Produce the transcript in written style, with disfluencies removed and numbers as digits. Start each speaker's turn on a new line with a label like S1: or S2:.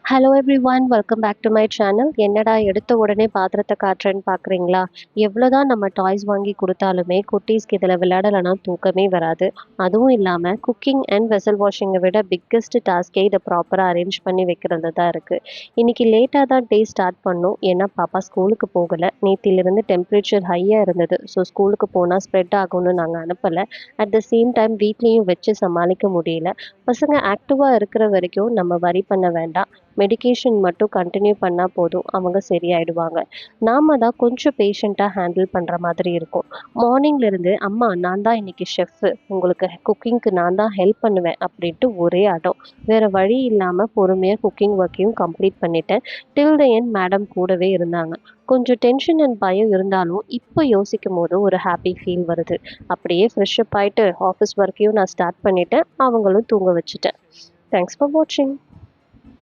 S1: Hello everyone, welcome back to my channel. என்னடா எடுத்த உடனே பாத்திரத்தை காட்டுறேன்னு பார்க்குறீங்களா? எவ்வளோதான் நம்ம டாய்ஸ் வாங்கி கொடுத்தாலுமே குட்டீஸ்க்கு இதில் விளையாடலைன்னா தூக்கமே வராது. அதுவும் இல்லாமல் குக்கிங் அண்ட் வெசல் வாஷிங்கை விட பிக்கெஸ்ட் டாஸ்கே இதை ப்ராப்பராக அரேஞ்ச் பண்ணி வைக்கிறது தான் இருக்குது. இன்றைக்கி லேட்டாக தான் டே ஸ்டார்ட் பண்ணோம். ஏன்னா பாப்பா ஸ்கூலுக்கு போகலை. நேற்றிலிருந்து டெம்பரேச்சர் ஹையாக இருந்தது. ஸோ ஸ்கூலுக்கு போனால் ஸ்ப்ரெட் ஆகும்னு நாங்கள் அனுப்பலை. அட் த சேம் டைம் வீட்லேயும் வச்சு சமாளிக்க முடியல. பசங்க ஆக்டிவாக இருக்கிற வரைக்கும் நம்ம வரி பண்ண வேண்டாம். மெடிகேஷன் மட்டும் கண்டினியூ பண்ணால் போதும், அவங்க சரியாயிடுவாங்க. நாம தான் கொஞ்சம் பேஷண்ட்டாக ஹேண்டில் பண்ணுற மாதிரி இருக்கும். மார்னிங்லேருந்து அம்மா நான் தான் இன்னைக்கு ஷெஃப்பு, உங்களுக்கு குக்கிங்க்கு நான் தான் ஹெல்ப் பண்ணுவேன் அப்படின்ட்டு ஒரே அடம். வேறு வழி இல்லாமல் பொறுமையாக குக்கிங் ஒர்க்கையும் கம்ப்ளீட் பண்ணிட்டேன். டில் த எண்ட் மேடம் கூடவே இருந்தாங்க. கொஞ்சம் டென்ஷன் அண்ட் பயம் இருந்தாலும் இப்போ யோசிக்கும் போது ஒரு ஹாப்பி ஃபீல் வருது. அப்படியே ஃப்ரெஷ்அப் ஆகிட்டு ஆஃபீஸ் ஒர்க்கையும் நான் ஸ்டார்ட் பண்ணிட்டேன். அவங்களும் தூங்க வச்சுட்டேன். தேங்க்ஸ் ஃபார் வாட்சிங்.